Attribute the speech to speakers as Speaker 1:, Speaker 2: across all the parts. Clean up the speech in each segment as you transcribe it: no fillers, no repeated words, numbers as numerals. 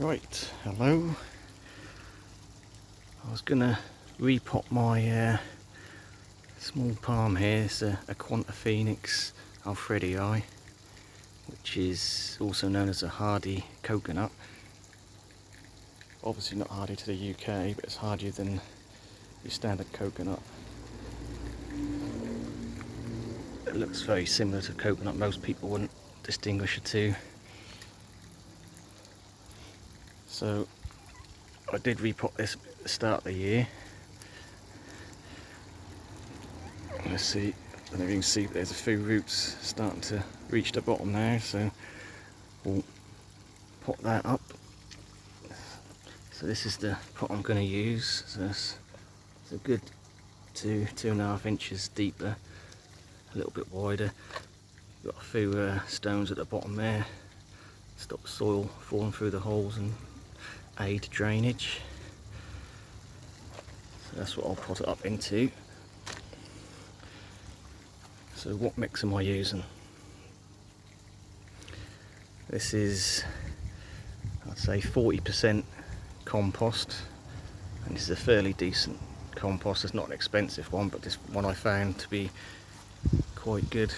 Speaker 1: Right, hello. I was gonna repot my small palm here. It's a Quanta Phoenix Alfredii, which is also known as a hardy coconut. Obviously not hardy to the UK, but it's hardier than your standard coconut. It looks very similar to coconut. Most people wouldn't distinguish the two. So I did repot this at the start of the year. Let's see, I don't know if you can see, but there's a few roots starting to reach the bottom now, so we'll pot that up. So this is the pot I'm going to use. So it's a good 2.5 inches deeper, a little bit wider. Got a few stones at the bottom there, stop the soil falling through the holes and aid drainage. So that's what I'll pot it up into. So what mix am I using? This is, I'd say 40% compost, and this is a fairly decent compost. It's not an expensive one, but this one I found to be quite good.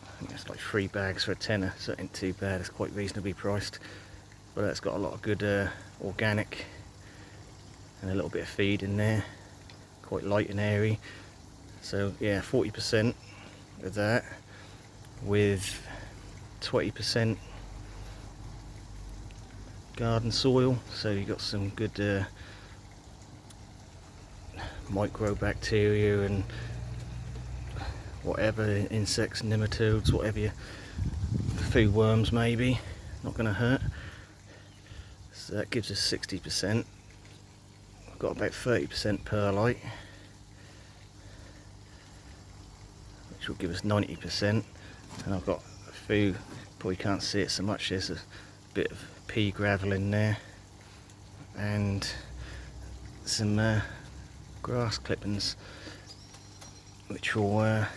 Speaker 1: I think it's like 3 bags for a tenner, so it ain't too bad. It's quite reasonably priced, but it's got a lot of good organic and a little bit of feed in there, quite light and airy. So yeah, 40% of that with 20% garden soil, so you got some good microbacteria and whatever, insects, nematodes, whatever you, a few worms maybe, not going to hurt. So that gives us 60%. I've got about 30% perlite, which will give us 90%, and I've got a few, probably can't see it so much, there's a bit of pea gravel in there and some grass clippings, which will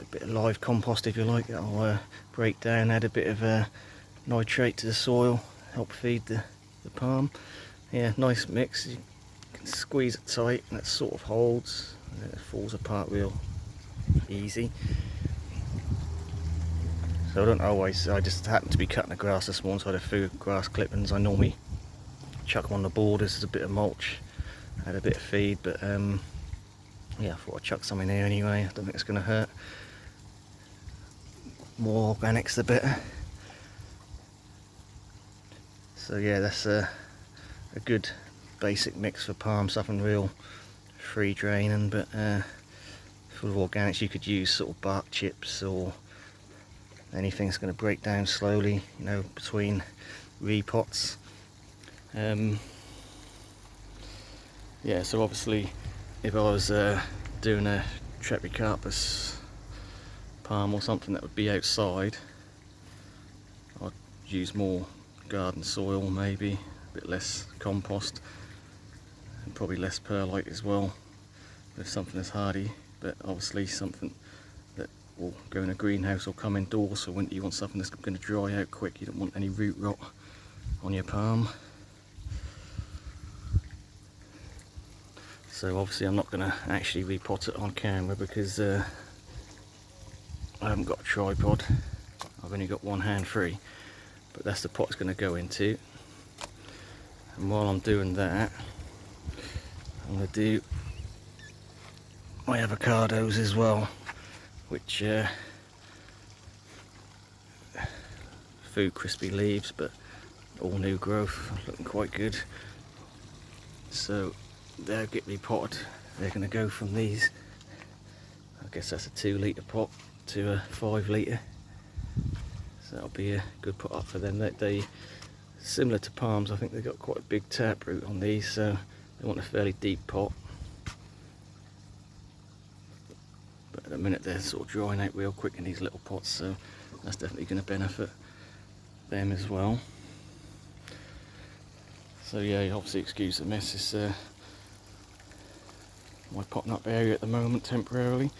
Speaker 1: a bit of live compost if you like. That'll break down, add a bit of nitrate to the soil, help feed the palm. Yeah, nice mix. You can squeeze it tight and it sort of holds, and then it falls apart real easy. So I don't always, I just happened to be cutting the grass this morning, so I had a few grass clippings. I normally chuck them on the borders as a bit of mulch, add a bit of feed, but yeah, I thought I'd chuck some in here anyway. I don't think it's going to hurt. More organics the better. So yeah, that's a good basic mix for palm, something real free draining, but full of organics. You could use sort of bark chips or anything that's going to break down slowly, you know, between repots. Yeah, so obviously if I was doing a Trepicarpus palm or something that would be outside, I'd use more garden soil, maybe a bit less compost, and probably less perlite as well with something that's hardy, but obviously something that will go in a greenhouse or come indoors. So winter you want something that's going to dry out quick, you don't want any root rot on your palm. So obviously I'm not going to actually repot it on camera because I haven't got a tripod. I've only got one hand free, but that's the pot it's going to go into. And while I'm doing that, I'm going to do my avocados as well, which few crispy leaves, but all new growth, looking quite good. So they'll get repotted. They're going to go from these, I guess that's a 2 litre pot, to a 5 litre. So that'll be a good pot up for them. They similar to palms, I think they've got quite a big taproot on these, so they want a fairly deep pot. But at the minute they're sort of drying out real quick in these little pots, so that's definitely going to benefit them as well. So yeah, you obviously excuse the mess. It's my potting up area at the moment temporarily.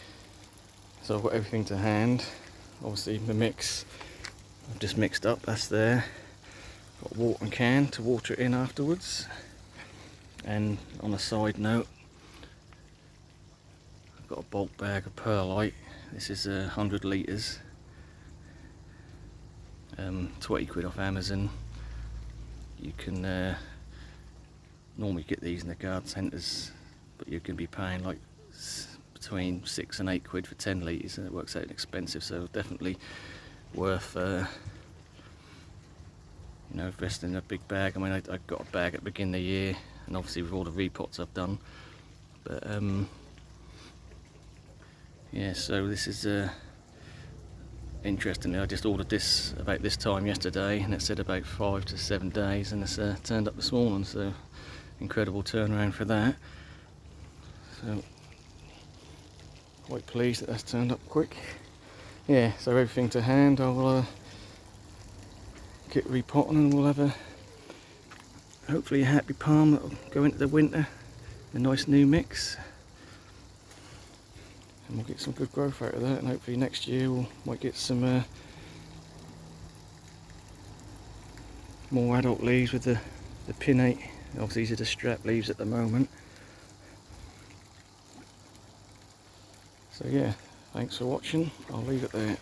Speaker 1: So I've got everything to hand. obviously the mix I've just mixed up, that's there. Got a watering can to water it in afterwards. And on a side note, I've got a bulk bag of perlite. This is 100 litres, 20 quid off Amazon. You can normally get these in the garden centres, but you can be paying like between 6 and 8 quid for 10 litres, and it works out inexpensive, so definitely worth you know, investing in a big bag. I mean, I got a bag at the beginning of the year, and obviously with all the repots I've done, but yeah, so this is interestingly, I just ordered this about this time yesterday, and it said about 5 to 7 days, and it's turned up this morning, so incredible turnaround for that. So quite pleased that that's turned up quick. Yeah, so everything to hand. I'll get repotting, and we'll have hopefully a happy palm that'll go into the winter, a nice new mix, and we'll get some good growth out of that, and hopefully next year we might get some more adult leaves with the pinnate. Obviously these are the strap leaves at the moment. So yeah, thanks for watching, I'll leave it there.